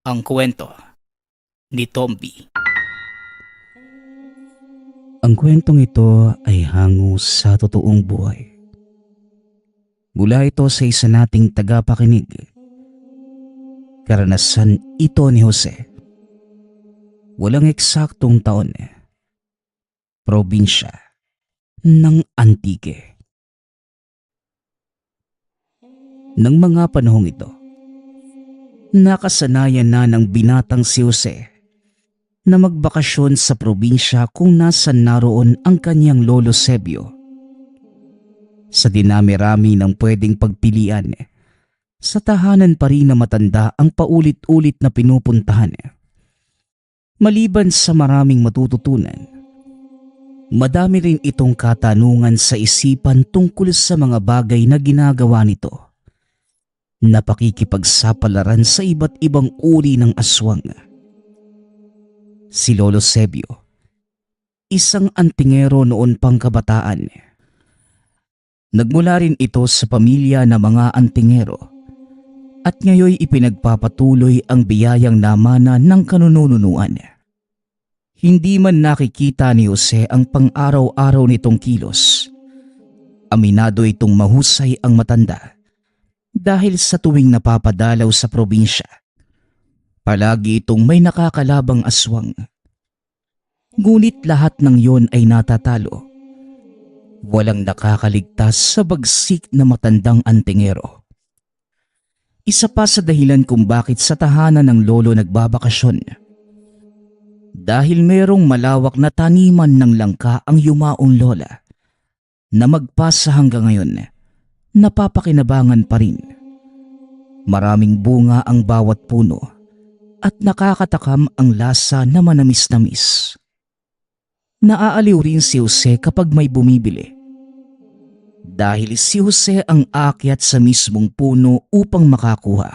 Ang kwento ni Tomby. Ang kwentong ito ay hango sa totoong buhay. Mula ito sa isa nating tagapakinig. Karanasan ito ni Jose. Walang eksaktong taon. Probinsya ng Antique. Nang mga panahong ito, nakasanayan na ng binatang si Jose na magbakasyon sa probinsya kung nasan naroon ang kanyang lolo Sebio. Sa dinami-rami ng pwedeng pagpilian, sa tahanan pa rin na matanda ang paulit-ulit na pinupuntahan. Maliban sa maraming matututunan, madami rin itong katanungan sa isipan tungkol sa mga bagay na ginagawa nito. Napakikipagsapalaran sa iba't ibang uri ng aswang. Si Lolo Sebio, isang antingero noon pang kabataan. Nagmula rin ito sa pamilya ng mga antingero at ngayoy ipinagpapatuloy ang biyayang namana ng kanununuan. Hindi man nakikita ni Jose ang pang-araw-araw nitong kilos. Aminado itong mahusay ang matanda dahil sa tuwing napapadalaw sa probinsya, palagi itong may nakakalabang aswang. Ngunit lahat ng yon ay natatalo. Walang nakakaligtas sa bagsik na matandang antingero. Isa pa sa dahilan kung bakit sa tahanan ng lolo nagbabakasyon. Dahil merong malawak na taniman ng langka ang yumaong lola na magpasa hanggang ngayon, napapakinabangan pa rin. Maraming bunga ang bawat puno at nakakatakam ang lasa na manamis-namis. Naaaliw rin si Jose kapag may bumibili. Dahil si Jose ang aakyat sa mismong puno upang makakuha.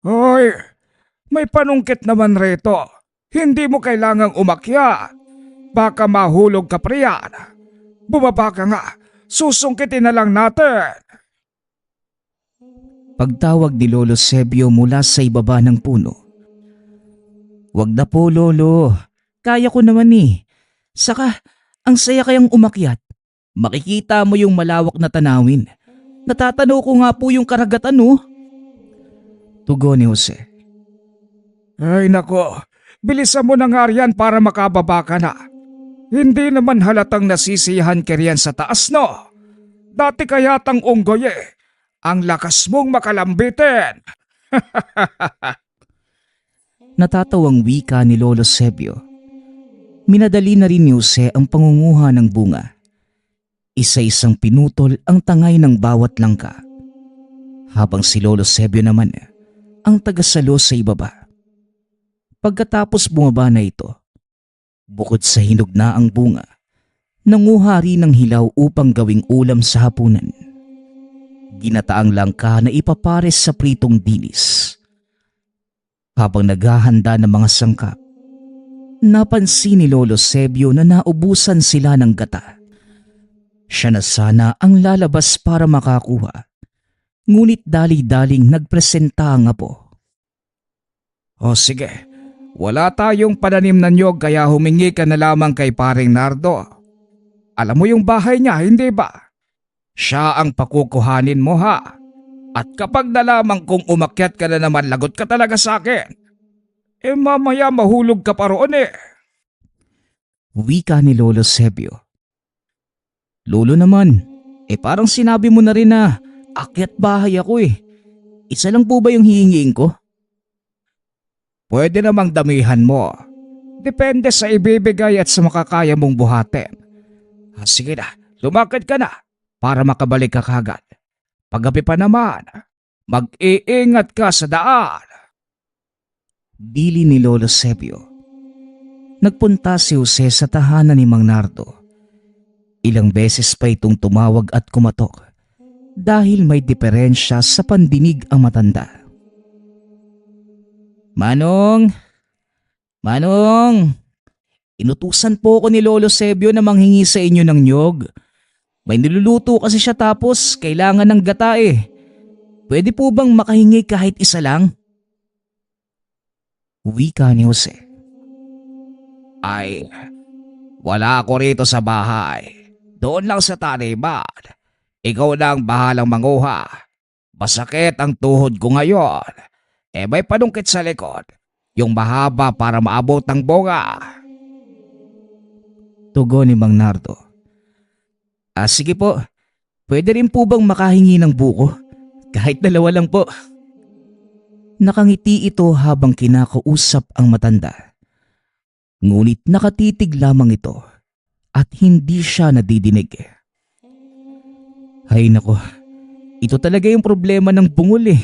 Hoy, may panungkit naman rito. Hindi mo kailangang umakyat. Baka mahulog ka priyan. Bumaba ka nga. Susungkitin na lang natin. Pagtawag ni Lolo Sebio mula sa ibaba ng puno. Wag na po, Lolo. Kaya ko naman eh. Saka, ang saya kayang umakyat. Makikita mo yung malawak na tanawin. Natatanaw ko nga po yung karagatan, oh. Tugon ni Jose. Ay nako, bilisan mo na nga riyan para makababa ka na. Hindi naman halatang nasisiyahan ka riyan sa taas, no? Dati kayatang unggoy eh. Ang lakas mong makalambitin. Natatawang wika ni Lolo Sebio. Minadali na rin ni Jose ang pangunguha ng bunga. Isa-isang pinutol ang tangay ng bawat langka. Habang si Lolo Sebio naman ang tagasalo sa ibaba. Pagkatapos bumaba na ito, bukod sa hinog na ang bunga, nanguha rin ng hilaw upang gawing ulam sa hapunan. Ginataang langka na ipapares sa pritong dilis. Habang naghahanda ng mga sangkap, napansin ni Lolo Sebio na naubusan sila ng gata. Siya na sana ang lalabas para makakuha. Ngunit dali-daling nagpresenta ang apo. O sige, wala tayong pananim na nyog kaya humingi ka na lamang kay paring Nardo. Alam mo yung bahay niya, hindi ba? Siya ang pakukuhanin mo ha. At kapag nalaman kong umakyat ka na naman, lagot ka talaga sa akin. Eh mamaya mahulog ka pa roon eh. Wika ni Lolo Sebio. Lolo naman, parang sinabi mo na rin na akyat bahay ako eh. Isa lang po ba yung hihingiin ko? Pwede namang damihan mo. Depende sa ibibigay at sa makakaya mong buhatin. Sige na, lumakad ka na para makabalik ka kagad. Paggabi pa naman, mag-iingat ka sa daan. Bili ni Lolo Sebio. Nagpunta si Jose sa tahanan ni Mang Nardo. Ilang beses pa itong tumawag at kumatok dahil may diferensya sa pandinig ang matanda. Manong! Manong! Inutusan po ko ni Lolo Sebio na manghingi sa inyo ng nyog. May niluluto kasi siya tapos kailangan ng gata eh. Pwede po bang makahingi kahit isa lang? Wika ni Jose. Ay, wala ako rito sa bahay. Doon lang sa taniman. Ikaw na ang bahalang manguha. Masakit ang tuhod ko ngayon. May panungkit sa likod. Yung mahaba para maabot ang bunga. Tugon ni Mang Nardo. Sige po, pwede rin po bang makahingi ng buko? Kahit 2 lang po. Nakangiti ito habang kinakausap ang matanda. Ngunit nakatitig lamang ito at hindi siya nadidinig. Hay nako, ito talaga yung problema ng bungol eh.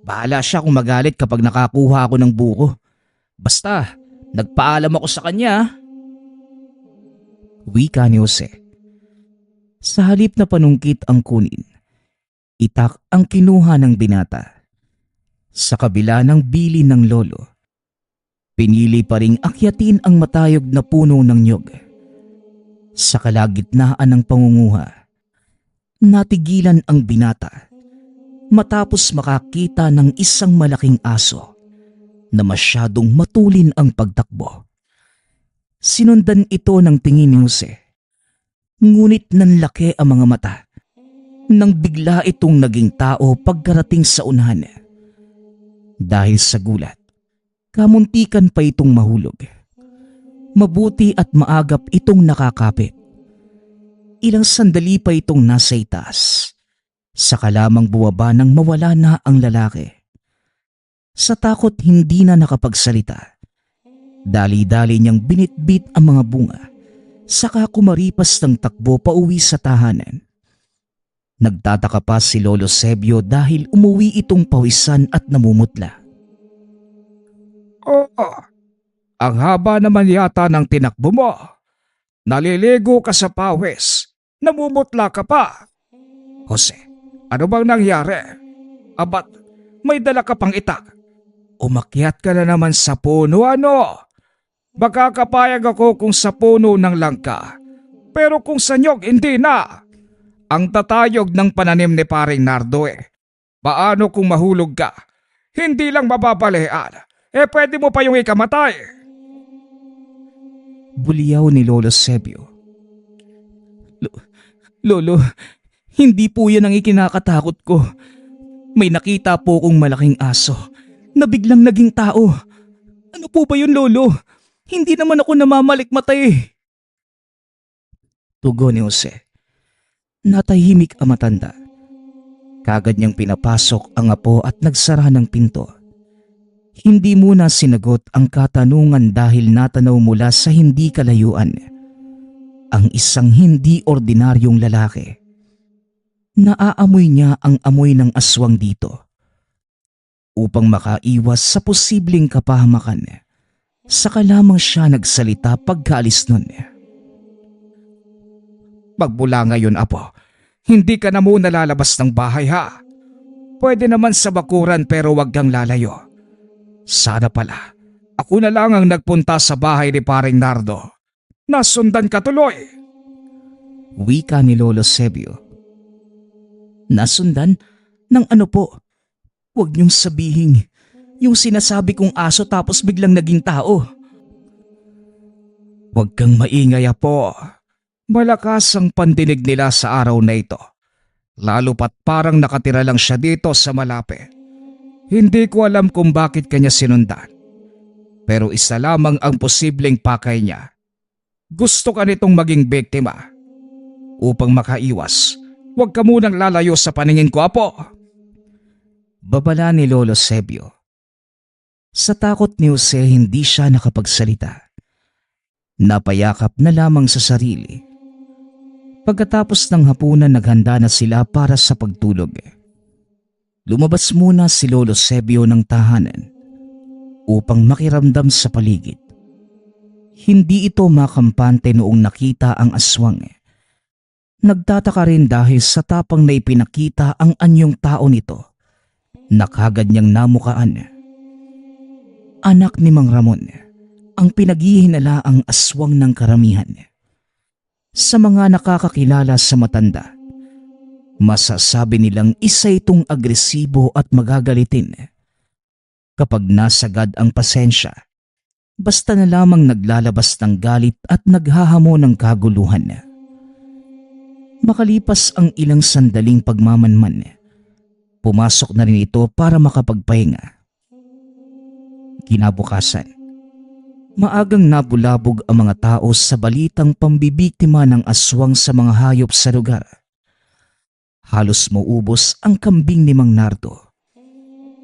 Bahala siya kung magalit kapag nakakuha ako ng buko. Basta, nagpaalam ako sa kanya. Wika ni Jose. Sa halip na panungkit ang kunin, itak ang kinuha ng binata. Sa kabila ng bili ng lolo, pinili pa ring akyatin ang matayog na puno ng nyog. Sa kalagitnaan ng pangunguha, natigilan ang binata matapos makakita ng isang malaking aso na masyadong matulin ang pagtakbo. Sinundan ito ng tingin ni Jose, ngunit nanlaki ang mga mata nang bigla itong naging tao pagkarating sa unahan. Dahil sa gulat, kamuntikan pa itong mahulog. Mabuti at maagap itong nakakapit. Ilang sandali pa itong nasa itaas. Saka lamang buwaba nang mawala na ang lalaki. Sa takot hindi na nakapagsalita. Dali-dali niyang binitbit ang mga bunga. Saka kumaripas ng takbo pauwi sa tahanan. Nagtataka pa si Lolo Sebio dahil umuwi itong pawisan at namumutla. Oo, ang haba naman yata ng tinakbo mo. Naliligo ka sa pawis. Namumutla ka pa. Jose, ano bang nangyari? Abat, may dala ka pang itak. Umakyat ka na naman sa puno, ano? Baka kapayag ako kung sa puno ng langka. Pero kung sa nyog, hindi na. Ang tatayog ng pananim ni Paring Nardo Paano kung mahulog ka? Hindi lang mababalian. Pwede mo pa yung ikamatay. Buliyaw ni Lolo Sebio. Lolo, hindi po yan ang ikinakatakot ko. May nakita po kong malaking aso na biglang naging tao. Ano po ba yun, Lolo? Hindi naman ako namamalikmatay. Tugon ni Jose. Natahimik ang matanda. Kagad niyang pinapasok ang apo at nagsara ng pinto. Hindi muna sinagot ang katanungan dahil natanaw mula sa hindi kalayuan ang isang hindi ordinaryong lalaki. Naaamoy niya ang amoy ng aswang dito. Upang makaiwas sa posibleng kapahamakan, saka lamang siya nagsalita pagkaalis nun. Magmula ngayon, apo, hindi ka na muna lalabas ng bahay, ha? Pwede naman sa bakuran pero wag kang lalayo. Sana pala, ako na lang ang nagpunta sa bahay ni Paring Nardo. Nasundan ka tuloy. Wika ni Lolo Sebio. Nasundan? Ng ano po? Huwag niyong sabihin yung sinasabi kong aso tapos biglang naging tao. Huwag kang maingay, apo. Malakas ang pandinig nila sa araw na ito. Lalo pat parang nakatira lang siya dito sa malapit. Hindi ko alam kung bakit kanya sinundan. Pero isa lamang ang posibleng pakay niya. Gusto ka nitong maging biktima. Upang makaiwas, huwag ka munang lalayo sa paningin ko, apo. Babala ni Lolo Sebio. Sa takot ni Jose hindi siya nakapagsalita. Napayakap na lamang sa sarili. Pagkatapos ng hapunan naghanda na sila para sa pagtulog. Lumabas muna si Lolo Sebio ng tahanan upang makiramdam sa paligid. Hindi ito makampante noong nakita ang aswang. Nagtataka rin dahil sa tapang na ipinakita ang anyong tao nito na kagad niyang namukaan. Anak ni Mang Ramon, ang pinaghihinala ang aswang ng karamihan. Sa mga nakakakilala sa matanda, masasabi nilang isa itong agresibo at magagalitin. kapag nasagad ang pasensya. Basta na lamang naglalabas ng galit at naghahamon ng kaguluhan. Makalipas ang ilang sandaling pagmamanman, pumasok na rin ito para makapagpahinga. Kinabukasan, maagang nabulabog ang mga tao sa balitang pambibiktima ng aswang sa mga hayop sa lugar. Halos maubos ang kambing ni Mang Nardo.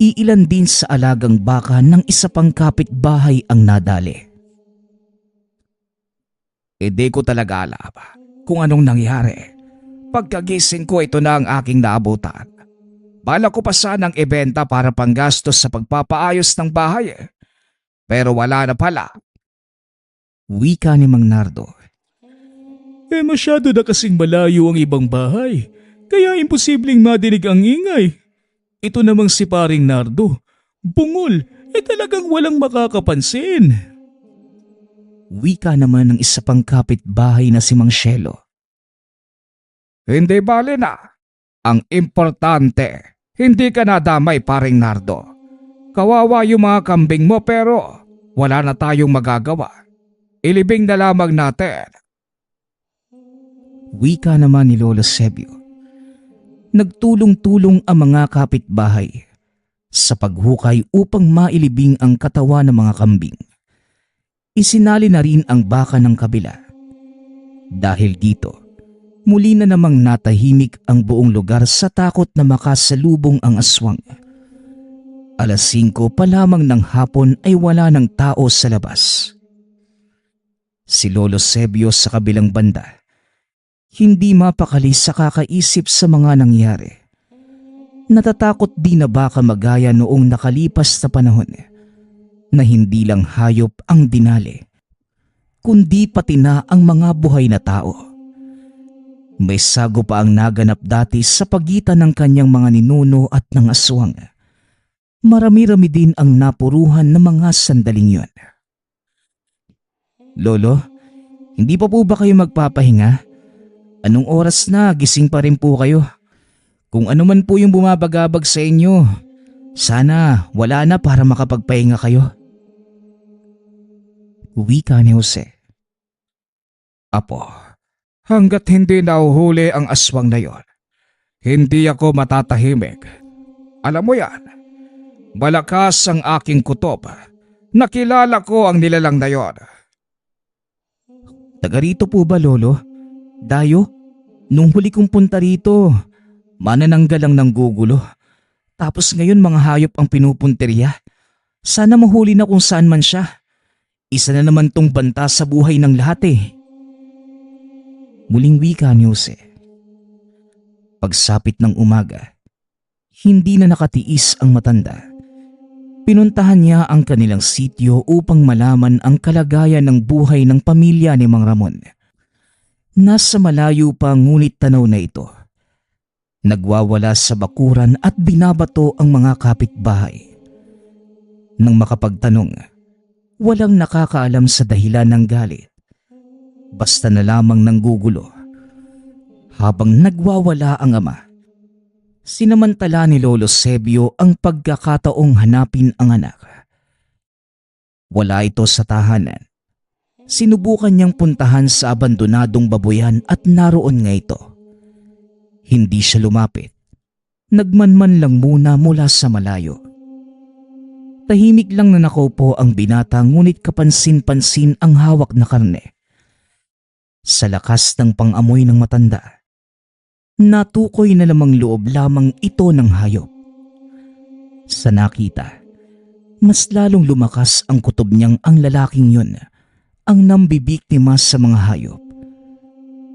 Iilan din sa alagang baka ng isa pang kapitbahay ang nadali. Hindi ko talaga alam kung anong nangyari. Pagkagising ko, ito na ang aking naabutan. Bala ko pa sanang ibenta para panggastos sa pagpapaayos ng bahay pero wala na pala. Wika ni Mang Nardo. Masyado na kasing malayo ang ibang bahay, kaya imposibleng madinig ang ingay. Ito namang si Paring Nardo, bungol, talagang walang makakapansin. Wika naman ng isa pang kapitbahay na si Mang Shelo. Hindi bale na. Ang importante, hindi ka nadamay, Paring Nardo. Kawawa yung mga kambing mo pero wala na tayong magagawa. Ilibing na lamang natin. Wika naman ni Lolo Sebio. Nagtulong-tulong ang mga kapitbahay sa paghukay upang mailibing ang katawan ng mga kambing. Isinali na rin ang baka ng kabila. Dahil dito, muli na namang natahimik ang buong lugar sa takot na makasalubong ang aswang. 5:00 pa lamang ng hapon ay wala ng tao sa labas. Si Lolo Sebio sa kabilang banda, hindi mapakali sa kakaisip sa mga nangyari. Natatakot din na baka magaya noong nakalipas na panahon na hindi lang hayop ang dinali, kundi pati na ang mga buhay na tao. May sago pa ang naganap dati sa pagitan ng kanyang mga ninuno at ng aswang. Marami-rami din ang napuruhan ng mga sandaling yun. Lolo, hindi pa po ba kayo magpapahinga? Anong oras na, gising pa rin po kayo? Kung ano man po yung bumabagabag sa inyo, sana wala na para makapagpahinga kayo. Wika ni Jose. Apo, hanggat hindi nauhuli ang aswang na yon, hindi ako matatahimik. Alam mo yan, malakas ang aking kutob. Nakilala ko ang nilalang na yon. Taga rito po ba, Lolo? Dayo, nung huli kong punta rito, manananggal lang ng gugulo. Tapos ngayon mga hayop ang pinupunteriya. Sana mahuli na kung saan man siya. Isa na naman tong banta sa buhay ng lahat eh. Muling wika ni Jose. Pagsapit ng umaga, hindi na nakatiis ang matanda. Pinuntahan niya ang kanilang sityo upang malaman ang kalagayan ng buhay ng pamilya ni Mang Ramon. Nasa malayo pa ngunit tanaw na ito. Nagwawala sa bakuran at binabato ang mga kapitbahay. Nang makapagtanong, walang nakakaalam sa dahilan ng galit. Basta na lamang nanggugulo. Habang nagwawala ang ama, sinamantala ni Lolo Sebio ang pagkakataong hanapin ang anak. Wala ito sa tahanan. Sinubukan niyang puntahan sa abandonadong babuyan at naroon nga ito. Hindi siya lumapit. Nagmanman lang muna mula sa malayo. Tahimik lang na nakaupo ang binata ngunit kapansin-pansin ang hawak na karne. Sa lakas ng pang-amoy ng matanda, natukoy na lamang loob lamang ito ng hayop. Sa nakita, mas lalong lumakas ang kutob niyang ang lalaking yun ang nambibiktima sa mga hayop.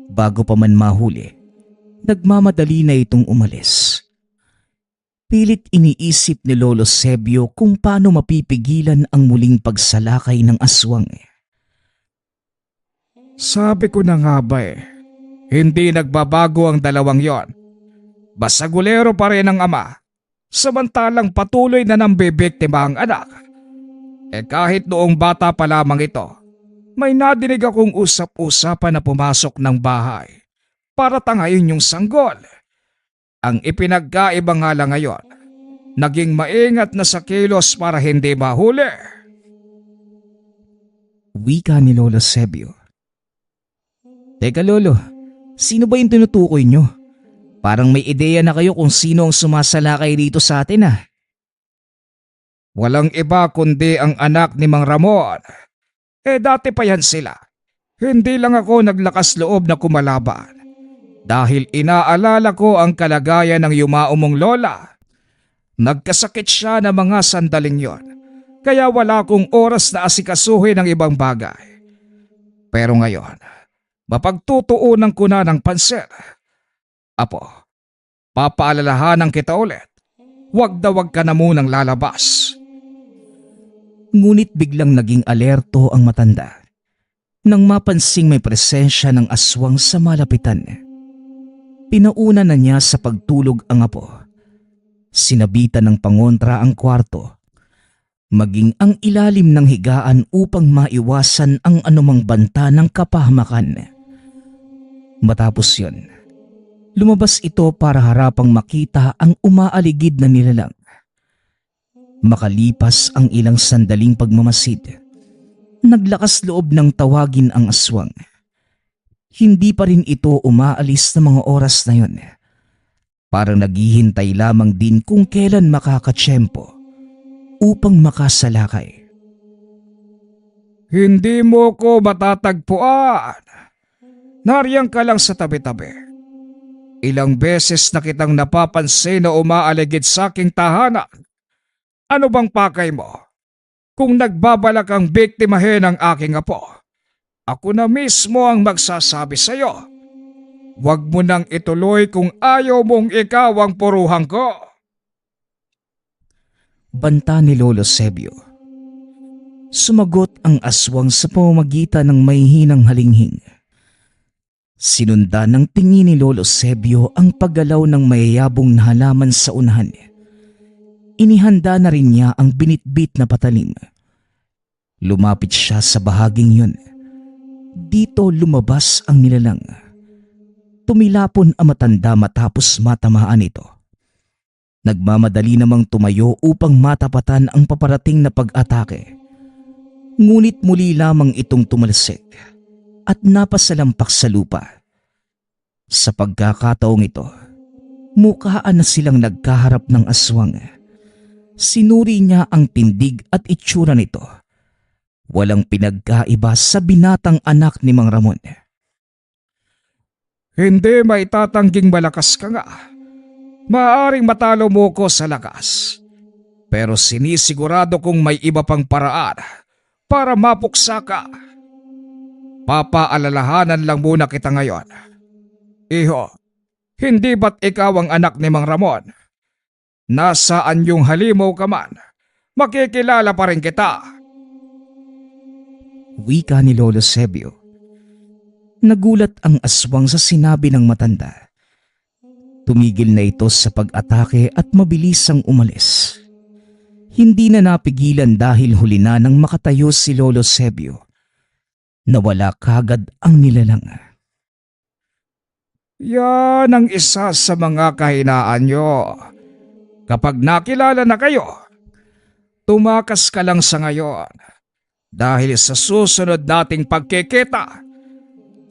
Bago pa man mahuli, nagmamadali na itong umalis. Pilit iniisip ni Lolo Sebio kung paano mapipigilan ang muling pagsalakay ng aswang. Sabi ko na nga ba hindi nagbabago ang dalawang yon. Basagulero pa rin ang ama, samantalang patuloy na nambibiktima ang anak. Kahit noong bata pa lamang ito, may nadinig akong usap-usapan na pumasok ng bahay para tangayin yung sanggol. Ang ipinagkaiba nga lang ngayon, naging maingat na sa kilos para hindi mahuli. Wika ni Lolo Sebio. Teka Lolo, sino ba yung tinutukoy nyo? Parang may ideya na kayo kung sino ang sumasalakay dito sa atin ah. Walang iba kundi ang anak ni Mang Ramon. Dati pa yan sila. Hindi lang ako naglakas loob na kumalaban. Dahil inaalala ko ang kalagayan ng yumaumong lola. Nagkasakit siya ng mga sandaling yon. Kaya wala akong oras na asikasuhin ng ibang bagay. Pero ngayon, mapagtutuunan ko na ng pansin. Apo, papaalalahanan kita ulit. Huwag ka na munang lalabas. Ngunit biglang naging alerto ang matanda nang mapansing may presensya ng aswang sa malapitan. Pinauna na niya sa pagtulog ang apo. Sinabitan ng pangontra ang kwarto, maging ang ilalim ng higaan upang maiwasan ang anumang banta ng kapahamakan. Matapos yun, lumabas ito para harapang makita ang umaaligid na nilalang. Makalipas ang ilang sandaling pagmamasid, naglakas loob ng tawagin ang aswang. Hindi pa rin ito umaalis ng mga oras na yun. Parang naghihintay lamang din kung kailan makakatsyempo upang makasalakay. Hindi mo ko matatagpuan. Nariyan ka lang sa tabi-tabi. Ilang beses na kitang napapansin na umaaligid sa aking tahanan. Ano bang pakay mo? Kung nagbabalak ang biktimahin ang aking apo, ako na mismo ang magsasabi sa iyo. Huwag mo nang ituloy kung ayaw mong ikaw ang puruhan ko. Banta ni Lolo Sebio. Sumagot ang aswang sa pamamagitan ng mahihinang halinghing. Sinundan ng tingin ni Lolo Sebio ang paggalaw ng mayayabong na halaman sa unahan. Inihanda na rin niya ang binitbit na patalim. Lumapit siya sa bahaging yun. Dito lumabas ang nilalang. Tumilapon ang matanda matapos matamaan ito. Nagmamadali namang tumayo upang matapatan ang paparating na pag-atake. Ngunit muli lamang itong tumalsik at napasalampak sa lupa. Sa pagkakataong ito, mukhaan na silang nagkaharap ng aswang. Sinuri niya ang tindig at itsura nito. Walang pinagkaiba sa binatang anak ni Mang Ramon. Hindi maitatangging malakas ka nga. Maaaring matalo mo ko sa lakas. Pero sinisigurado kong may iba pang paraan para mapuksa ka. Papaalalahanan lang muna kita ngayon. Iho, hindi ba't ikaw ang anak ni Mang Ramon? Nasaan yung halimaw ka man, makikilala pa rin kita. Wika ni Lolo Sebio. Nagulat ang aswang sa sinabi ng matanda. Tumigil na ito sa pag-atake at mabilisang umalis. Hindi na napigilan dahil huli na nang makatayo si Lolo Sebio. Nawala kagad ang nilalang. Yan ang isa sa mga kahinaan nyo. Kapag nakilala na kayo, tumakas ka lang sa ngayon. Dahil sa susunod nating pagkikita,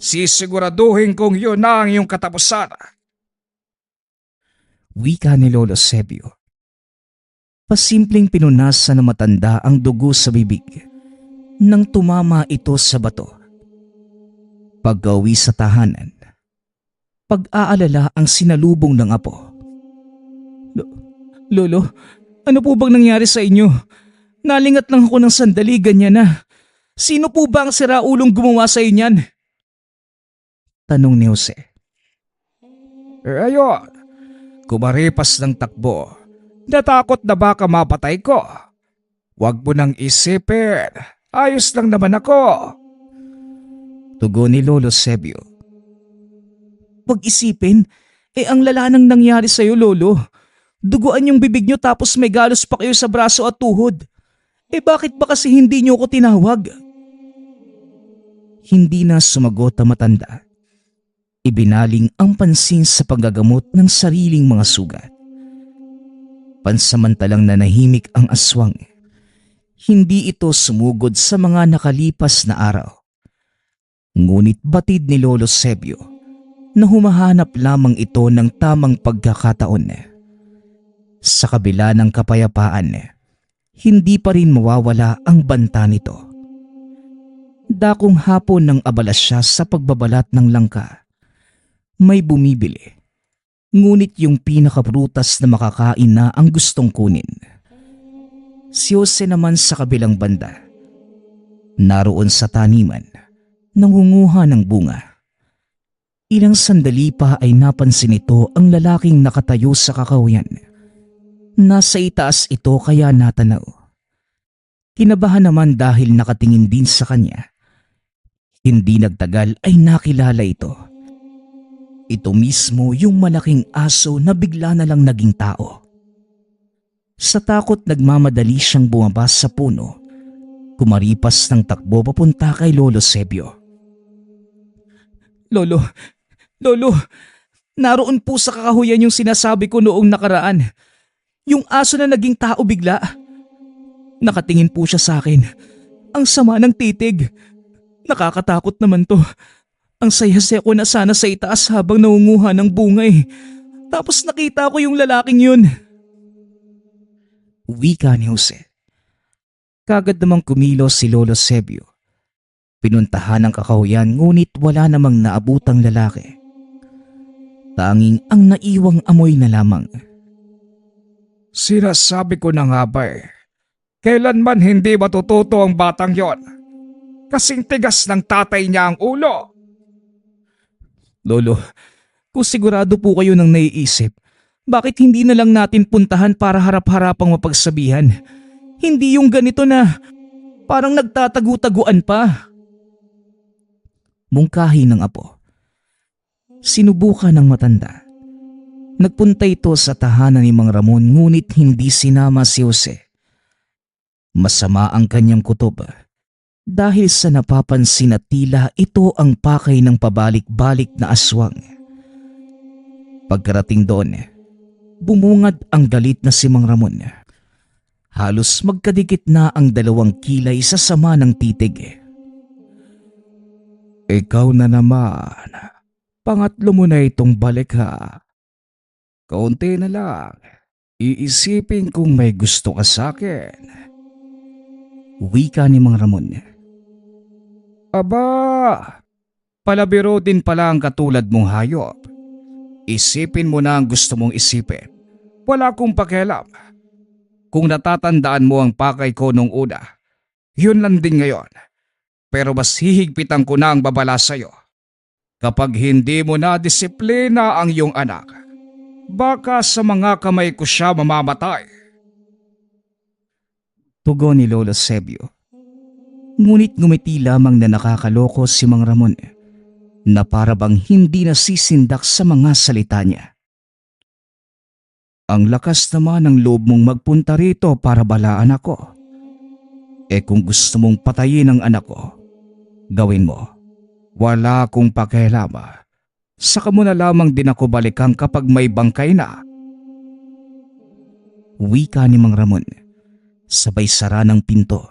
sisiguraduhin kong yun na ang iyong katapusan. Wika ni Lolo Sebio. Pasimpleng pinunasan ng matanda ang dugo sa bibig nang tumama ito sa bato. Pag-uwi sa tahanan, pag-aalala ang sinalubong ng apo. Lolo, ano po bang nangyari sa inyo? Nalingat lang ako ng sandali, ganyan na. Sino po ba ang siraulong gumawa sa inyan? Tanong ni Jose. Ayun, kumaripas ng takbo. Natakot na baka mapatay ko. Huwag mo nang isipin. Ayos lang naman ako. Tugon ni Lolo Sebio. Huwag isipin, ang lala nang nangyari sa'yo, Lolo. Duguan yung bibig nyo tapos may galos pa kayo sa braso at tuhod. Bakit ba kasi hindi nyo ako tinawag? Hindi na sumagot ang matanda. Ibinaling ang pansin sa paggagamot ng sariling mga sugat. Pansamantalang nanahimik ang aswang. Hindi ito sumugod sa mga nakalipas na araw. Ngunit batid ni Lolo Sebio na humahanap lamang ito ng tamang pagkakataon. Sa kabila ng kapayapaan, hindi pa rin mawawala ang banta nito. Dakong hapon nang abala siya sa pagbabalat ng langka. May bumibili. Ngunit yung pinakaprutas na makakain na ang gustong kunin. Si Jose naman sa kabilang banda. Naroon sa taniman, nangunguha ng bunga. Ilang sandali pa ay napansin ito ang lalaking nakatayo sa kakahuyan. Nasa itaas ito kaya natanaw. Kinabahan naman dahil nakatingin din sa kanya. Hindi nagtagal ay nakilala ito. Ito mismo yung malaking aso na bigla na lang naging tao. Sa takot nagmamadali siyang bumaba sa puno, kumaripas ng takbo papunta kay Lolo Sebio. Lolo, naroon po sa kakahuyan yung sinasabi ko noong nakaraan. Yung aso na naging tao bigla. Nakatingin po siya sa akin. Ang sama ng titig. Nakakatakot naman to. Ang saya-saya ko na sana sa itaas habang nangunguha ng bunga eh. Tapos nakita ko yung lalaking yun. Wika ni Jose. Kagad namang kumilos si Lolo Sebio. Pinuntahan ang kakahuyan ngunit wala namang naabutang lalaki. Tanging ang naiwang amoy na lamang. Sinasabi ko na nga ba eh. Kailanman hindi matututo ang batang yon. Kasing tigas ng tatay niya ang ulo. Lolo, kung sigurado po kayo ng naiisip, bakit hindi na lang natin puntahan para harap-harapang mapagsabihan? Hindi yung ganito na parang nagtatagu-taguan pa. Mungkahi ng apo. Sinubukan ng matanda. Nagpunta ito sa tahanan ni Mang Ramon ngunit hindi sinama si Jose. Masama ang kanyang kutob dahil sa napapansin na tila ito ang pakay ng pabalik-balik na aswang. Pagkarating doon, bumungad ang galit na si Mang Ramon. Halos magkadikit na ang dalawang kilay sa sama ng titig. Ikaw na naman. Pangatlo mo na itong balik ha. Kaunti na lang. Iisipin kung may gusto ka sa akin. Wika ni Mang Ramon. Aba, palabiro din pala ang katulad mong hayop. Isipin mo na ang gusto mong isipin. Wala akong pakialam. Kung natatandaan mo ang pakay ko nung una, yun lang din ngayon. Pero mas hihigpitan ko na ang babala sa'yo. Kapag hindi mo na disiplina ang iyong anak, baka sa mga kamay ko siya mamamatay. Tugon ni Lolo Sebio. Ngunit ngumiti lamang na nakakaloko si Mang Ramon na para bang hindi nasisindak sa mga salita niya. Ang lakas naman ng loob mong magpunta rito para balaan ako. Kung gusto mong patayin ang anak ko, gawin mo. Wala akong pakialam. Saka mo na lamang din ako balikan kapag may bangkay na. Wika ni Mang Ramon. Sabay sara ng pinto.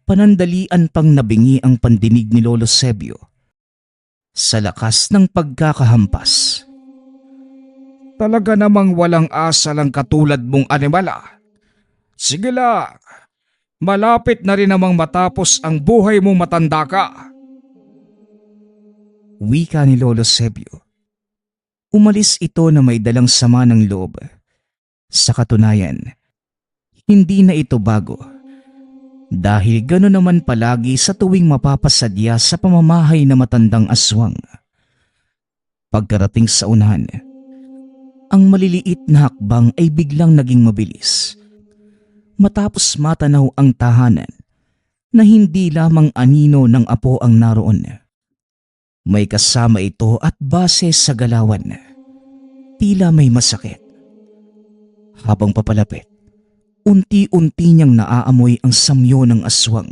Panandalian pang nabingi ang pandinig ni Lolo Sebio sa lakas ng pagkakahampas. Talaga namang walang asal ang katulad mong animala. Sige lang, malapit na rin namang matapos ang buhay mong matanda ka. Wika ni Lolo Sebio. Umalis ito na may dalang sama ng loob. Sa katunayan, hindi na ito bago. Dahil gano'n naman palagi sa tuwing mapapasadya sa pamamahay na matandang aswang. Pagkarating sa unahan, ang maliliit na hakbang ay biglang naging mabilis. Matapos matanaw ang tahanan na hindi lamang anino ng apo ang naroon. May kasama ito at base sa galawan. Tila may masakit. Habang papalapit, unti-unti niyang naaamoy ang samyo ng aswang.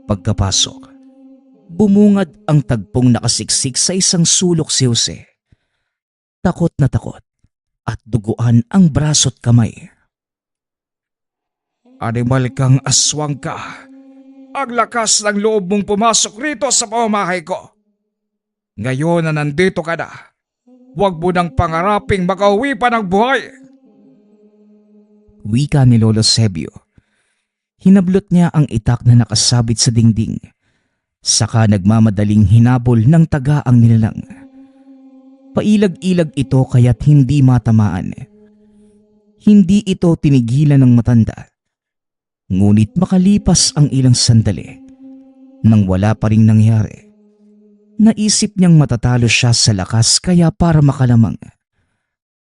Pagkapasok, bumungad ang tagpong nakasiksik sa isang sulok si Jose. Takot na takot at duguan ang braso't kamay. Animal kang aswang ka. Ang lakas ng loob mong pumasok rito sa pamamahay ko. Ngayon na nandito ka na, huwag mo nang pangaraping makauwi pa ng buhay. Wika ni Lolo Sebio. Hinablot niya ang itak na nakasabit sa dingding. Saka nagmamadaling hinabol ng taga ang nilalang. Pailag-ilag ito kaya't hindi matamaan. Hindi ito tinigilan ng matanda. Ngunit makalipas ang ilang sandali, nang wala pa ring nangyari, naisip niyang matatalo siya sa lakas kaya para makalamang.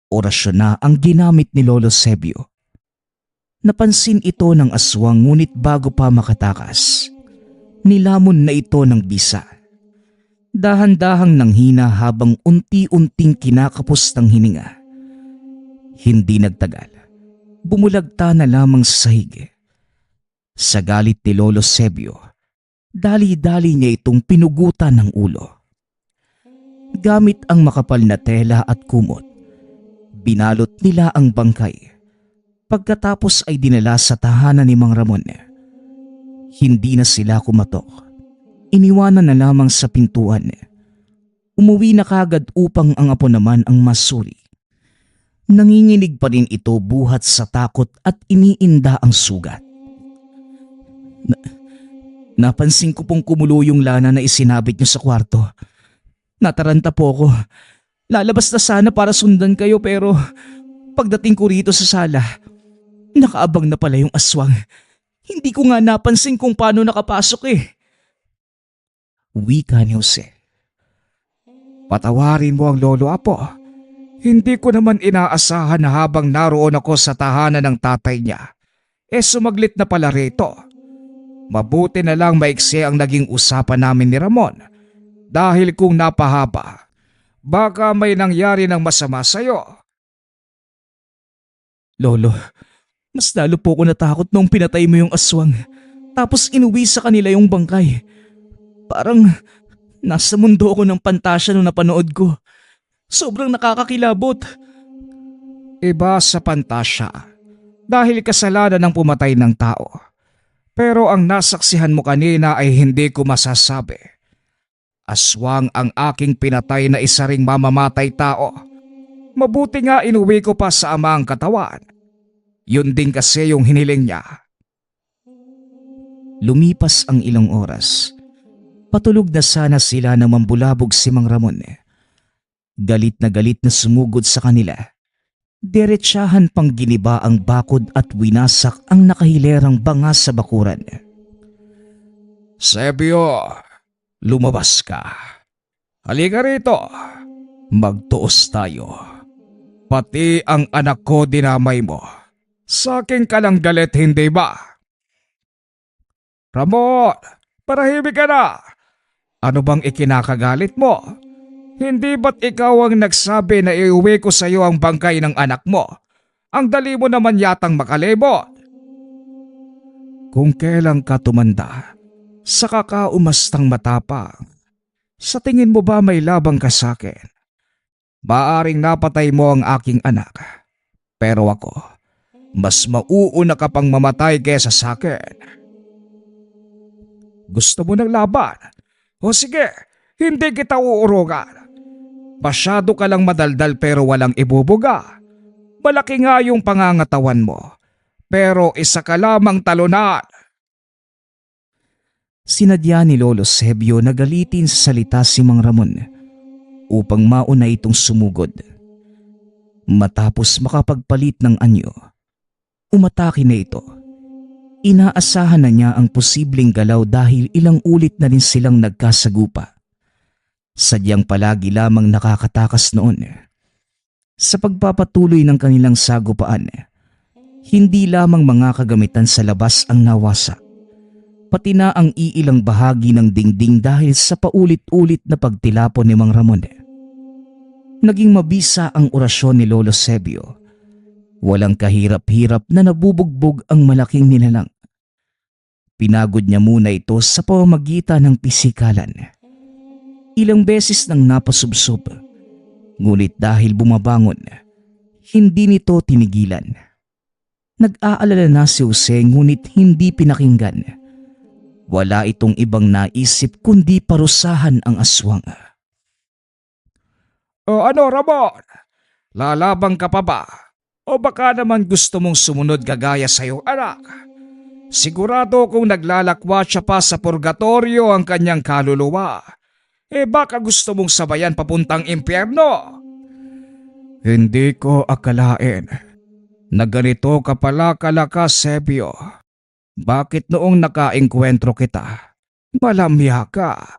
Orasyon na ang ginamit ni Lolo Sebio. Napansin ito ng aswang ngunit bago pa makatakas, nilamon na ito ng bisa. Dahan-dahang nanghina habang unti-unting kinakapos ng hininga. Hindi nagtagal, bumulagta na lamang sa sahig. Sa galit ni Lolo Sebio, dali-dali niya itong pinugutan ng ulo. Gamit ang makapal na tela at kumot, binalot nila ang bangkay. Pagkatapos ay dinala sa tahanan ni Mang Ramon. Hindi na sila kumatok. Iniwanan na lamang sa pintuan. Umuwi na kagad upang ang apo naman ang masuri. Nanginginig pa rin ito buhat sa takot at iniinda ang sugat. Napansin ko pong kumulo yung lana na isinabit niyo sa kwarto. Nataranta po ako. Lalabas na sana para sundan kayo pero pagdating ko rito sa sala, nakaabang na pala yung aswang. Hindi ko nga napansin kung paano nakapasok eh. Wika ni Jose. Patawarin mo ang lolo apo. Hindi ko naman inaasahan na habang naroon ako sa tahanan ng tatay niya, sumaglit na pala rito. Mabuti na lang maiksi ang naging usapan namin ni Ramon. Dahil kung napahaba, baka may nangyari ng masama sa'yo. Lolo, mas lalo po ako natakot nung pinatay mo yung aswang. Tapos inuwi sa kanila yung bangkay. Parang nasa mundo ako ng pantasya nung napanood ko. Sobrang nakakakilabot. Iba sa pantasya. Dahil kasalanan ng pumatay ng tao. Pero ang nasaksihan mo kanina ay hindi ko masasabi. Aswang ang aking pinatay na isa ring mamamatay tao. Mabuti nga inuwi ko pa sa ama ang katawan. Yun din kasi yung hiniling niya. Lumipas ang ilang oras. Patulog na sana sila na mambulabog si Mang Ramon. Galit na sumugod sa kanila. Diretsahan pang giniba ang bakod at winasak ang nakahilerang banga sa bakuran. Sebio, lumabas ka. Halika rito. Magtuos tayo. Pati ang anak ko dinamay mo. Sa akin ka lang galit, hindi ba? Ramon, parahimik ka na. Ano bang ikinakagalit mo? Hindi ba't ikaw ang nagsabi na iuwi ko sa iyo ang bangkay ng anak mo? Ang dali mo naman yatang makalibot. Kung kailan ka tumanda, saka ka umastang matapang. Sa tingin mo ba may labang ka sa akin? Maaring napatay mo ang aking anak. Pero ako, mas mauuna ka pang mamatay kesa sa akin. Gusto mo ng laban? O sige, hindi kita uurugan. Masyado ka lang madaldal pero walang ibubuga. Malaki nga yung pangangatawan mo, pero isa ka lamang talunan. Sinadya ni Lolo Sebio na galitin sa salita si Mang Ramon upang mauna itong sumugod. Matapos makapagpalit ng anyo, umatake na ito. Inaasahan na niya ang posibleng galaw dahil ilang ulit na rin silang nagkasagupa. Sadyang palagi lamang nakakatakas noon. Sa pagpapatuloy ng kanilang sagupaan, hindi lamang mga kagamitan sa labas ang nawasak, pati na ang iilang bahagi ng dingding dahil sa paulit-ulit na pagtilapon ni Mang Ramon. Naging mabisa ang orasyon ni Lolo Sebio. Walang kahirap-hirap na nabubugbog ang malaking nilalang. Pinagod niya muna ito sa pamamagitan ng pisikalan. Ilang beses nang napasubsob, ngunit dahil bumabangon, Hindi nito tinigilan. Nag-aalala na si Jose ngunit hindi pinakinggan. Wala itong ibang naisip kundi parusahan ang aswang. O ano, Ramon? Lalabang ka pa ba? O baka naman gusto mong sumunod kagaya sa iyong anak? Sigurado kung naglalakwa siya pa sa purgatorio ang kanyang kaluluwa, baka gusto mong sabayan papuntang impyerno. Hindi ko akalain na ganito ka pala kalakas, Sebio. Bakit noong nakaengkwentro kita, malamya ka?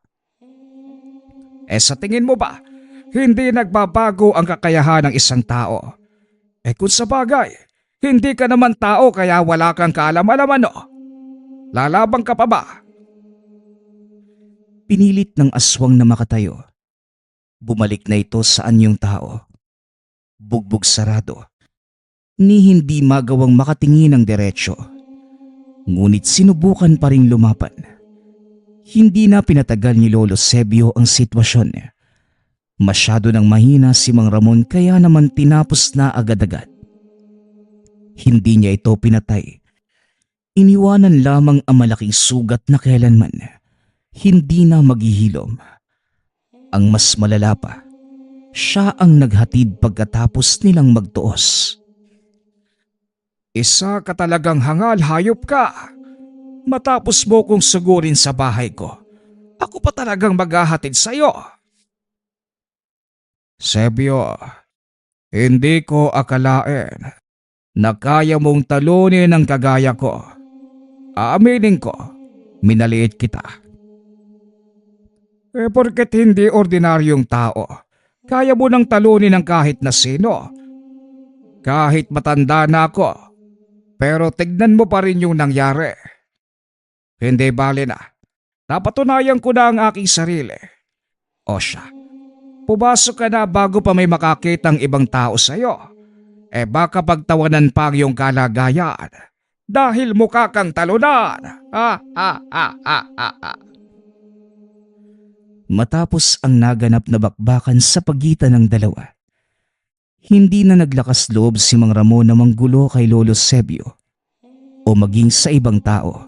Sa tingin mo ba, hindi nagbabago ang kakayahan ng isang tao? Kung sa bagay, hindi ka naman tao kaya wala kang kaalam-alaman, no? Lalabang ka pa ba? Pinilit ng aswang na makatayo. Bumalik na ito sa anyong tao. Bugbog sarado. Ni hindi magawang makatingin ng diretsyo. Ngunit sinubukan pa ring lumapan. Hindi na pinatagal ni Lolo Sebio ang sitwasyon. Masyado nang mahina si Mang Ramon kaya naman tinapos na agad-agad. Hindi niya ito pinatay. Iniwanan lamang ang malaking sugat na kailanman hindi na maghihilom. Ang mas malala pa, siya ang naghatid pagkatapos nilang magtuos. Isa ka talagang hangal, hayop ka. Matapos mo kong sugurin sa bahay ko, ako pa talagang maghahatid sa'yo. Sebio, hindi ko akalain na kaya mong talunin ang kagaya ko. Aaminin ko, minaliit kita. Porket hindi ordinaryong tao, kaya mo nang talunin ng kahit na sino. Kahit matanda na ako, pero tignan mo pa rin yung nangyari. Hindi bale na, napatunayan ko na ang aking sarili. O siya, pumasok ka na bago pa may makakitang ibang tao sa'yo. Baka pagtawanan pa ang iyong kalagayan dahil mukha kang talunan. Matapos ang naganap na bakbakan sa pagitan ng dalawa, hindi na naglakas loob si Mang Ramon na manggulo kay Lolo Sebio o maging sa ibang tao.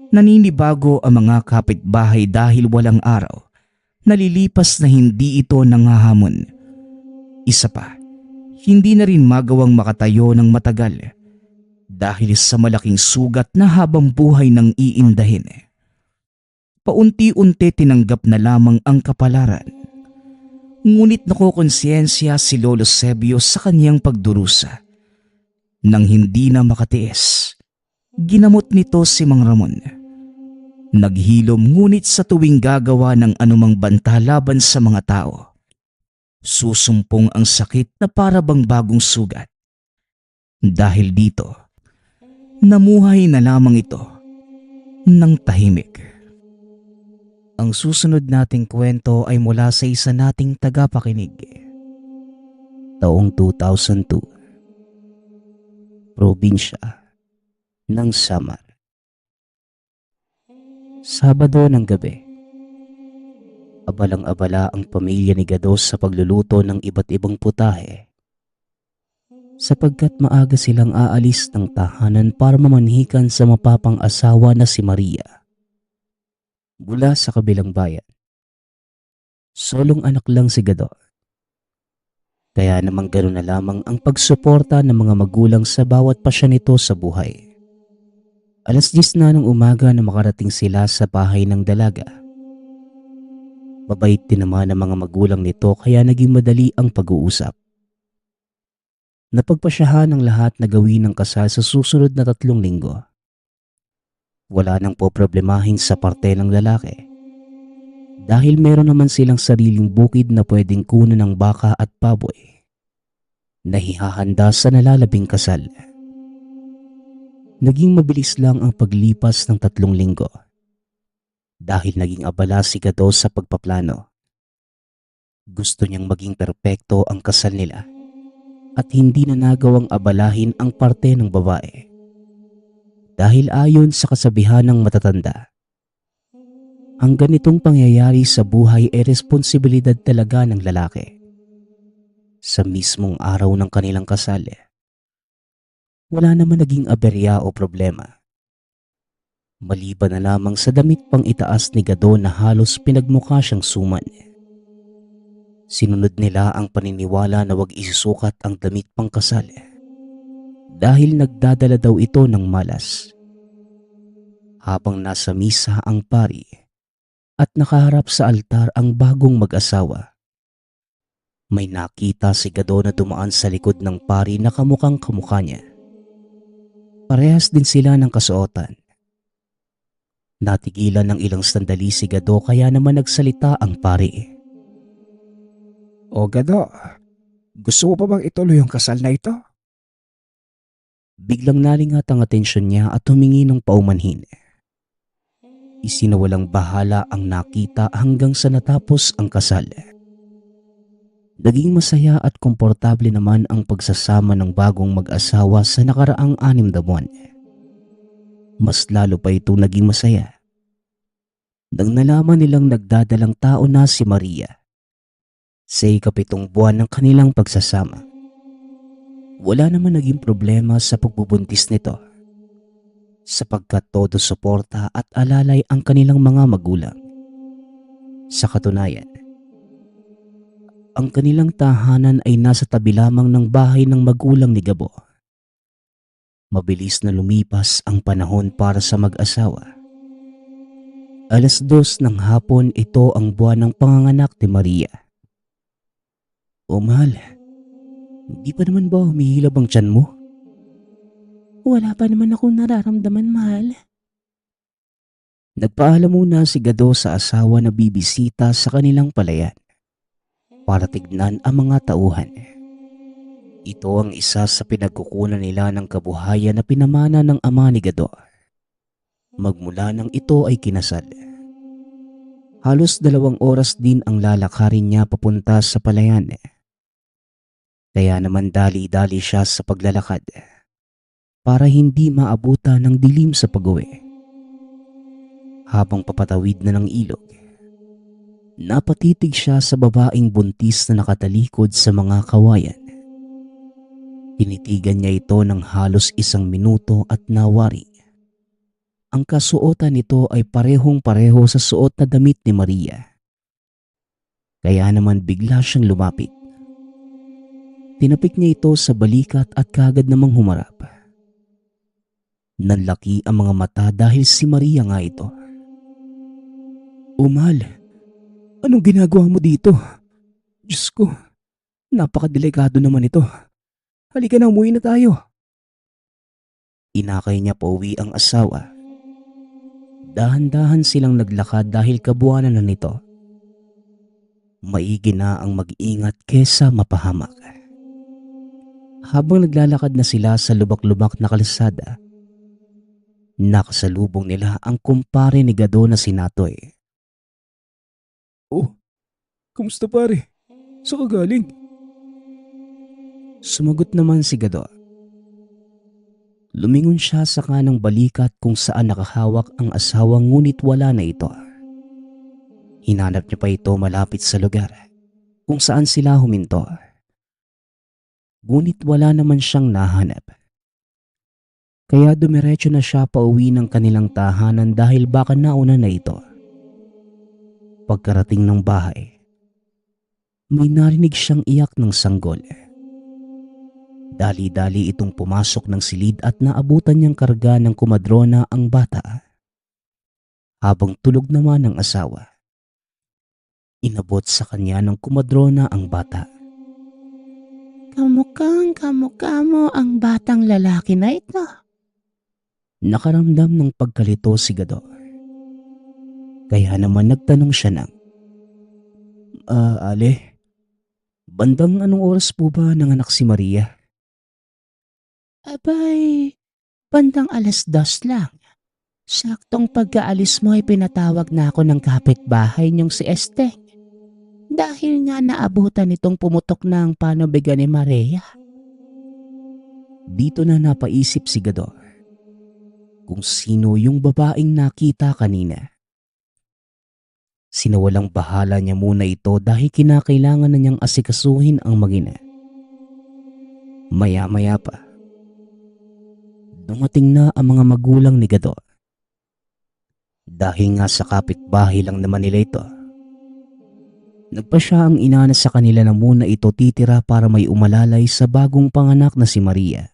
Naninibago ang mga kapitbahay dahil walang araw, nalilipas na hindi ito nangahamon. Isa pa, hindi na rin magawang makatayo ng matagal dahil sa malaking sugat na habang buhay nang iindahin. Paunti-unti tinanggap na lamang ang kapalaran. Ngunit nakokonsensya si Lolo Sebio sa kanyang pagdurusa. Nang hindi na makatiis, ginamot nito si Mang Ramon. Naghilom ngunit sa tuwing gagawa ng anumang banta laban sa mga tao, susumpong ang sakit na para bang bagong sugat. Dahil dito, namuhay na lamang ito ng tahimik. Ang susunod nating kwento ay mula sa isa nating tagapakinig. Taong 2002. Probinsya ng Samar. Sabado ng gabi. Abalang-abala ang pamilya ni Gados sa pagluluto ng iba't ibang putahe. Sapagkat maaga silang aalis ng tahanan para mamanhikan sa mapapang-asawa na si Maria. Mula sa kabilang bayan. Solong anak lang si Gado. Kaya naman gano'n na lamang ang pagsuporta ng mga magulang sa bawat pasya nito sa buhay. 10:00 na ng umaga na makarating sila sa bahay ng dalaga. Mabait din naman ang mga magulang nito kaya naging madali ang pag-uusap. Napagpasyahan ng lahat na gawin ang kasal sa susunod na 3 linggo. Wala nang poproblemahin sa parte ng lalaki. Dahil meron naman silang sariling bukid na pwedeng kunan ng baka at baboy na hihahanda sa nalalabing kasal. Naging mabilis lang ang paglipas ng 3 linggo dahil naging abala si Gado sa pagpaplano. Gusto niyang maging perpekto ang kasal nila at hindi na nagawang abalahin ang parte ng babae. Dahil ayon sa kasabihan ng matatanda, ang ganitong pangyayari sa buhay ay responsibilidad talaga ng lalaki. Sa mismong araw ng kanilang kasal, wala naman naging aberya o problema. Maliban na lamang sa damit pang itaas ni Gado na halos pinagmukha siyang suman. Sinunod nila ang paniniwala na wag isusukat ang damit pang kasal dahil nagdadala daw ito ng malas. Habang nasa misa ang pari at nakaharap sa altar ang bagong mag-asawa, may nakita si Gado na dumaan sa likod ng pari na kamukhang kamukha niya. Parehas din sila ng kasuotan. Natigilan ng ilang sandali si Gado kaya naman nagsalita ang pari. O Gado, gusto mo pa bang ituloy yung kasal na ito? Biglang nalingat ang atensyon niya at humingi ng paumanhin. Isinawalang bahala ang nakita hanggang sa natapos ang kasal. Naging masaya at komportable naman ang pagsasama ng bagong mag-asawa sa nakaraang 6 na buwan. Mas lalo pa ito naging masaya nang nalaman nilang nagdadalang tao na si Maria sa ika-7 buwan ng kanilang pagsasama. Wala naman naging problema sa pagbubuntis nito sapagkat todo suporta at alalay ang kanilang mga magulang. Sa katunayan, ang kanilang tahanan ay nasa tabi lamang ng bahay ng magulang ni Gabo. Mabilis na lumipas ang panahon para sa mag-asawa. 2:00 ng hapon, ito ang buwan ng panganganak ni Maria. O mahal, hindi pa naman ba humihilab ang tiyan mo? Wala pa naman akong nararamdaman, mahal. Nagpaalam muna si Gado sa asawa na bibisita sa kanilang palayan para tignan ang mga tauhan. Ito ang isa sa pinagkukunan nila ng kabuhayan na pinamana ng ama ni Gado. Magmula nang ito ay kinasal. Halos 2 oras din ang lalakarin niya papunta sa palayan. Kaya naman dali-dali siya sa paglalakad para hindi maabutan ng dilim sa pag-uwi. Habang papatawid na ng ilog, napatitig siya sa babaeng buntis na nakatalikod sa mga kawayan. Tinitigan niya ito ng halos 1 minuto at nawari. Ang kasuotan nito ay parehong-pareho sa suot na damit ni Maria. Kaya naman bigla siyang lumapit. Tinapik niya ito sa balikat at kagad namang humarap. Nanlaki ang mga mata dahil si Maria nga ito. O mahal, anong ginagawa mo dito? Diyos ko, napakadelikado naman ito. Halika na, umuwi na tayo. Inakay niya pauwi ang asawa. Dahan-dahan silang naglakad dahil kabuwanan na nito. Maigi na ang mag-ingat kesa mapahamak. Habang naglalakad na sila sa lubak-lubak na kalsada, nakasalubong nila ang kumpare ni Gado na si Natoy. Oh, kamusta pare? Saan ka galing? Sumagot naman si Gado. Lumingon siya sa kanang balikat kung saan nakahawak ang asawa ngunit wala na ito. Hinanap niya pa ito malapit sa lugar kung saan sila huminto. Ngunit wala naman siyang nahanap. Kaya dumiretso na siya pauwi ng kanilang tahanan dahil baka nauna na ito. Pagkarating ng bahay, may narinig siyang iyak ng sanggol. Dali-dali itong pumasok ng silid at naabutan niyang karga ng kumadrona ang bata. Habang tulog naman ang asawa, inabot sa kanya ng kumadrona ang bata. Kamukhang kamukha mo ang batang lalaki na ito. Nakaramdam ng pagkalito si Gado. Kaya naman nagtanong siya ng, Ale, bandang anong oras po ba nanganak si Maria? Abay, bandang 2:00 lang. Saktong pagkaalis mo ay pinatawag na ako ng kapitbahay niyong si Esteng. Dahil nga naabutan itong pumutok ng panubigan ni Maria. Dito na napaisip si Gado kung sino yung babaeng nakita kanina. Sinawalang bahala niya muna ito dahil kinakailangan na niyang asikasuhin ang mag-ina. Maya-maya pa, dumating na ang mga magulang ni Gado. Dahil nga sa kapitbahay lang naman nila ito, nagpa siya ang ina na sa kanila na muna ito titira para may umalalay sa bagong panganak na si Maria.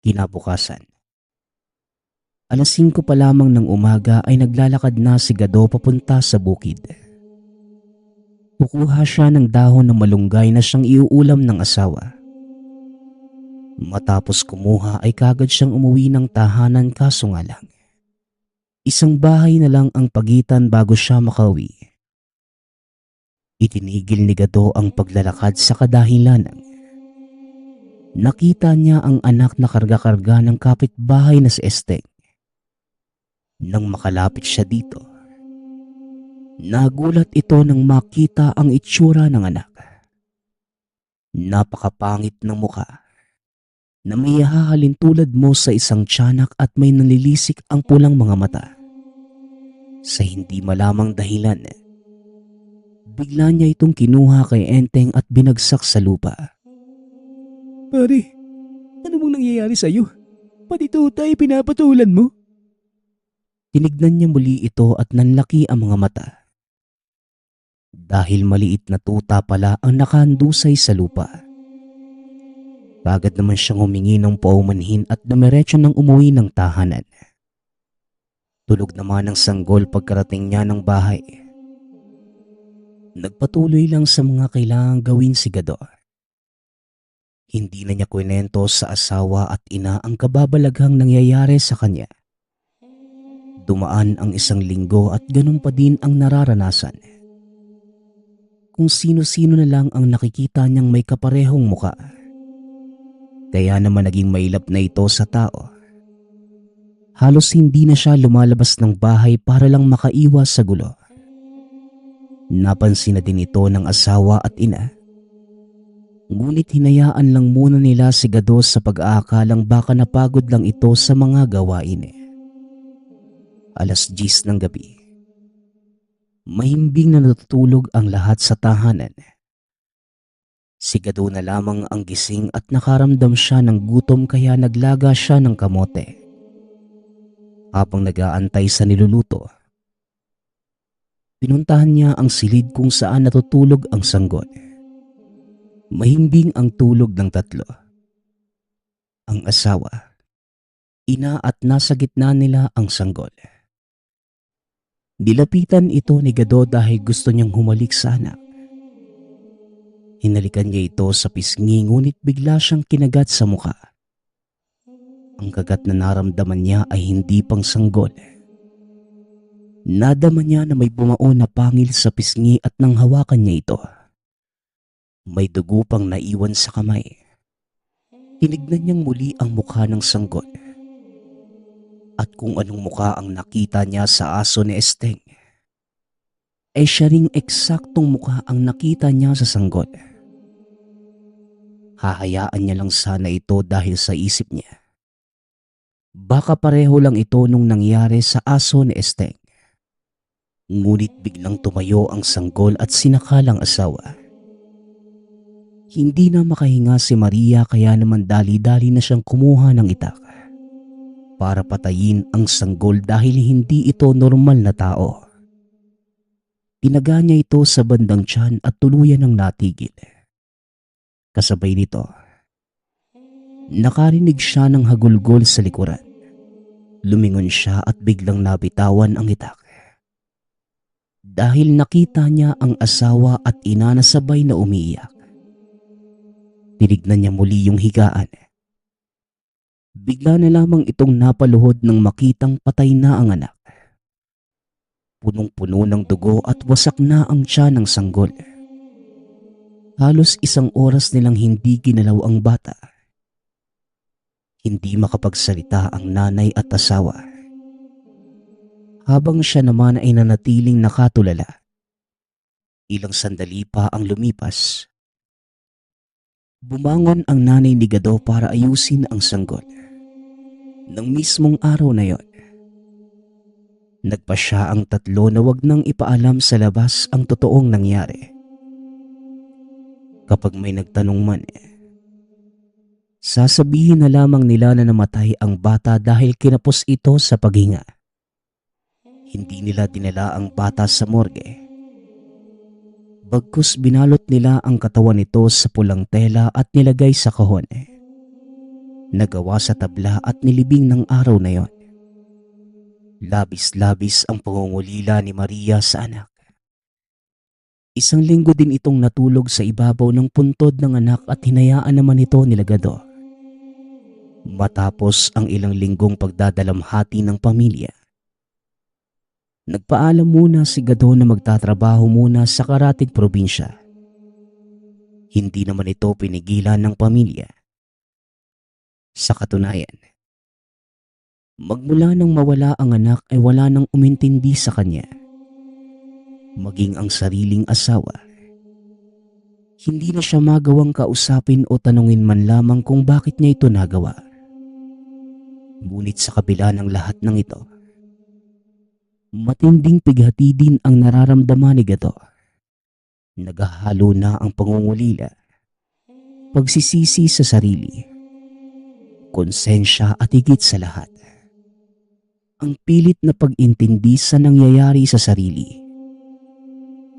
Kinabukasan, alas 5 pa lamang ng umaga ay naglalakad na si Gado papunta sa bukid. Kukuha siya ng dahon ng malunggay na siyang iuulam ng asawa. Matapos kumuha ay kagad siyang umuwi ng tahanan, kaso nga lang, isang bahay na lang ang pagitan bago siya makauwi. Itinigil ni Gado ang paglalakad sa kadahilanang nakita niya ang anak na karga-karga ng kapitbahay na si Esteng. Nang makalapit siya dito, nagulat ito nang makita ang itsura ng anak. Napakapangit ng muka na may hahalin tulad mo sa isang tiyanak at may nalilisik ang pulang mga mata. Sa hindi malamang dahilan, bigla niya itong kinuha kay Enteng at binagsak sa lupa. Pare, ano mong nangyayari sa'yo? Pati tutay pinapatulan mo? Tinignan niya muli ito at nanlaki ang mga mata. Dahil maliit na tuta pala ang nakahandusay sa lupa. Kagad naman siyang humingi ng paumanhin at dumiretso ng umuwi ng tahanan. Tulog naman ang sanggol pagkarating niya ng bahay. Nagpatuloy lang sa mga kailangang gawin si Gado. Hindi na niya kwento sa asawa at ina ang kababalaghang nangyayari sa kanya. Dumaan ang isang linggo at ganun pa din ang nararanasan. Kung sino-sino na lang ang nakikita niyang may kaparehong muka. Kaya naman naging mailap na ito sa tao. Halos hindi na siya lumalabas ng bahay para lang makaiwas sa gulo. Napansin na din ito ng asawa at ina. Ngunit hinayaan lang muna nila si Gado sa pag-aakalang baka napagod lang ito sa mga gawain. Alas 10 ng gabi. Mahimbing na natutulog ang lahat sa tahanan. Si Gado na lamang ang gising at nakaramdam siya ng gutom kaya naglaga siya ng kamote. Habang nag-aantay sa niluluto, pinuntahan niya ang silid kung saan natutulog ang sanggol. Mahimbing ang tulog ng tatlo. Ang asawa, ina at nasa gitna nila ang sanggol. Dilapitan ito ni Gado dahil gusto niyang humalik sa anak. Hinalikan niya ito sa pisngi ngunit bigla siyang kinagat sa muka. Ang kagat na naramdaman niya ay hindi pang sanggol. Nadama niya na may bumaon na pangil sa pisngi at nang hawakan niya ito, may dugo pang naiwan sa kamay. Tinignan niyang muli ang mukha ng sanggol. At kung anong mukha ang nakita niya sa aso ni Esteng, ay siya ring eksaktong mukha ang nakita niya sa sanggol. Hahayaan niya lang sana ito dahil sa isip niya, baka pareho lang ito nung nangyari sa aso ni Esteng. Ngunit biglang tumayo ang sanggol at sinakalang asawa. Hindi na makahinga si Maria kaya naman dali-dali na siyang kumuha ng itak para patayin ang sanggol dahil hindi ito normal na tao. Tinaga niya ito sa bandang tiyan at tuluyan ng natigil. Kasabay nito, nakarinig siya ng hagulgol sa likuran. Lumingon siya at biglang nabitawan ang itak. Dahil nakita niya ang asawa at ina na sabay na umiiyak. Tinignan niya muli yung higaan. Bigla na lamang itong napaluhod nang makitang patay na ang anak. Punong-puno ng dugo at wasak na ang tiyan ng sanggol. Halos isang oras nilang hindi ginalaw ang bata. Hindi makapagsalita ang nanay at asawa. Habang siya naman ay nanatiling nakatulala. Ilang sandali pa ang lumipas. Bumangon ang nanay ni Gado para ayusin ang sanggol. Nang mismong araw na yon, nagpa siya ang tatlo na wag nang ipaalam sa labas ang totoong nangyari. Kapag may nagtanong man, Sasabihin na lamang nila na namatay ang bata dahil kinapos ito sa paghinga. Hindi nila dinala ang bata sa morgue. Bagkus binalot nila ang katawan nito sa pulang tela at nilagay sa kahon. Nagawa sa tabla at nilibing ng araw na yon. Labis-labis ang pangungulila ni Maria sa anak. 1 linggo din itong natulog sa ibabaw ng puntod ng anak at hinayaan naman ito ni Legado. Matapos ang ilang linggong pagdadalamhati ng pamilya, nagpaalam muna si Gado na magtatrabaho muna sa karatig probinsya. Hindi naman ito pinigilan ng pamilya. Sa katunayan, magmula nang mawala ang anak ay wala nang umintindi sa kanya. Maging ang sariling asawa. Hindi na siya magawang kausapin o tanungin man lamang kung bakit niya ito nagawa. Ngunit sa kabila ng lahat ng ito, matinding pighati din ang nararamdaman ni Gado. Naghahalo na ang pangungulila, pagsisisi sa sarili, konsensya at higit sa lahat, ang pilit na pag-intindi sa nangyayari sa sarili.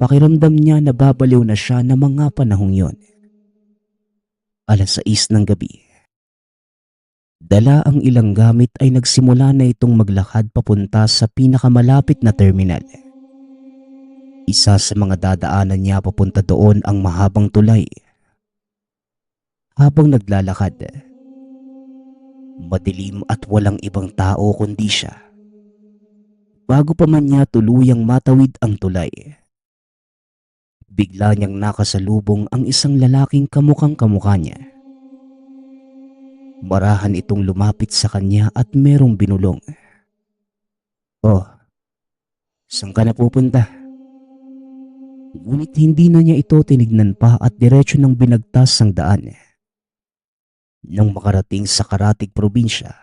Pakiramdam niya na babaliw na siya ng mga panahong yon. 6:00 ng gabi. Dala ang ilang gamit ay nagsimula na itong maglakad papunta sa pinakamalapit na terminal. Isa sa mga dadaanan niya papunta doon ang mahabang tulay. Habang naglalakad, madilim at walang ibang tao kundi siya. Bago pa man niya tuluyang matawid ang tulay, bigla niyang nakasalubong ang isang lalaking kamukhang kamukha niya. Marahan itong lumapit sa kanya at merong binulong. "Oh, saan ka na pupunta?" Ngunit hindi na niya ito tinignan pa at diretso nang binagtas ang daan. Nang makarating sa karatig probinsya,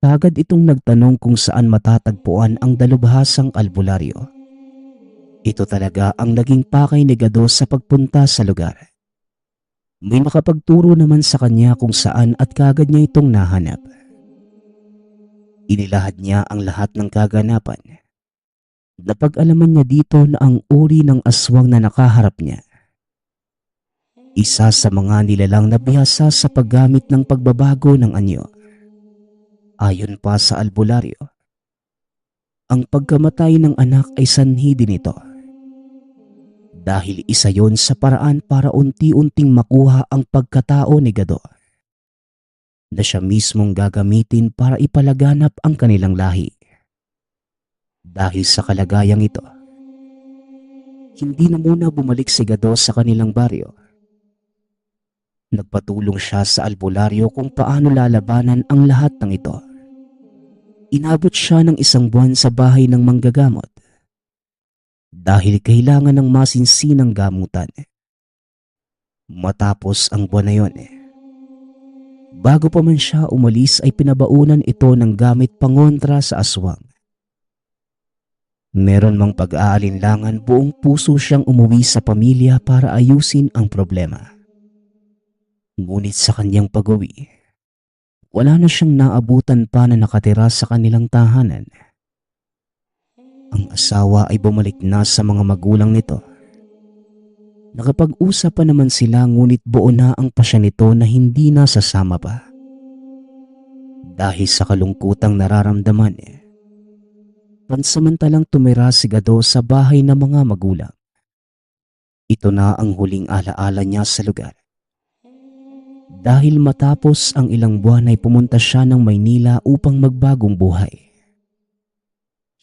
agad itong nagtanong kung saan matatagpuan ang dalubhasang albularyo. Ito talaga ang naging pakay ni Gado sa pagpunta sa lugar. May nakapagturo naman sa kanya kung saan at kagad niya itong nahanap. Inilahad niya ang lahat ng kaganapan. Napag-alaman niya dito na ang uri ng aswang na nakaharap niya, isa sa mga nilalang na bihasa sa paggamit ng pagbabago ng anyo. Ayon pa sa albularyo, ang pagkamatay ng anak ay sanhi din ito. Dahil isa yon sa paraan para unti-unting makuha ang pagkatao ni Gado, na siya mismong gagamitin para ipalaganap ang kanilang lahi. Dahil sa kalagayang ito, hindi na muna bumalik si Gado sa kanilang baryo. Nagpatulong siya sa albularyo kung paano lalabanan ang lahat ng ito. Inabot siya ng 1 buwan sa bahay ng manggagamot dahil kailangan ng masinsinang gamutan. Matapos ang buwan na yon, bago pa man siya umalis ay pinabaunan ito ng gamit pangontra sa aswang. Meron mang pag-aalinlangan, buong puso siyang umuwi sa pamilya para ayusin ang problema. Ngunit sa kanyang pag-uwi, wala na siyang naabutan pa na nakatira sa kanilang tahanan. Ang asawa ay bumalik na sa mga magulang nito. Nakapag-usap pa naman sila ngunit buo na ang pasya nito na hindi na sasama pa. Dahil sa kalungkutang nararamdaman, pansamantalang tumira si Gado sa bahay ng mga magulang. Ito na ang huling alaala niya sa lugar. Dahil matapos ang ilang buwan ay pumunta siya ng Maynila upang magbagong buhay.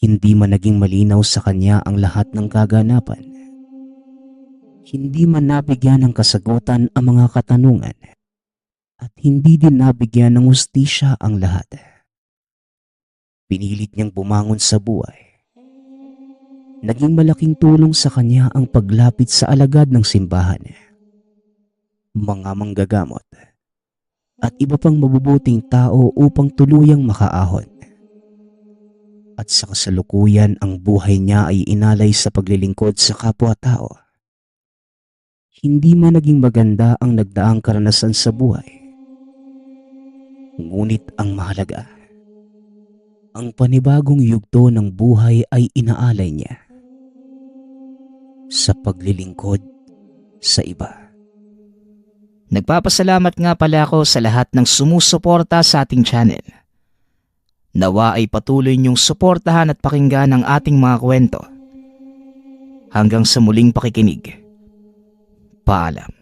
Hindi man naging malinaw sa kanya ang lahat ng kaganapan. Hindi man nabigyan ng kasagutan ang mga katanungan. At hindi din nabigyan ng hustisya ang lahat. Pinilit niyang bumangon sa buhay. Naging malaking tulong sa kanya ang paglapit sa alagad ng simbahan, mga manggagamot, at iba pang mabubuting tao upang tuluyang makaahon. At sa kasalukuyan ang buhay niya ay inalay sa paglilingkod sa kapwa-tao. Hindi man naging maganda ang nagdaang karanasan sa buhay. Ngunit ang mahalaga, ang panibagong yugto ng buhay ay inaalay niya sa paglilingkod sa iba. Nagpapasalamat nga pala ako sa lahat ng sumusuporta sa ating channel. Nawa ay patuloy niyong suportahan at pakinggan ang ating mga kwento. Hanggang sa muling pakikinig. Paalam.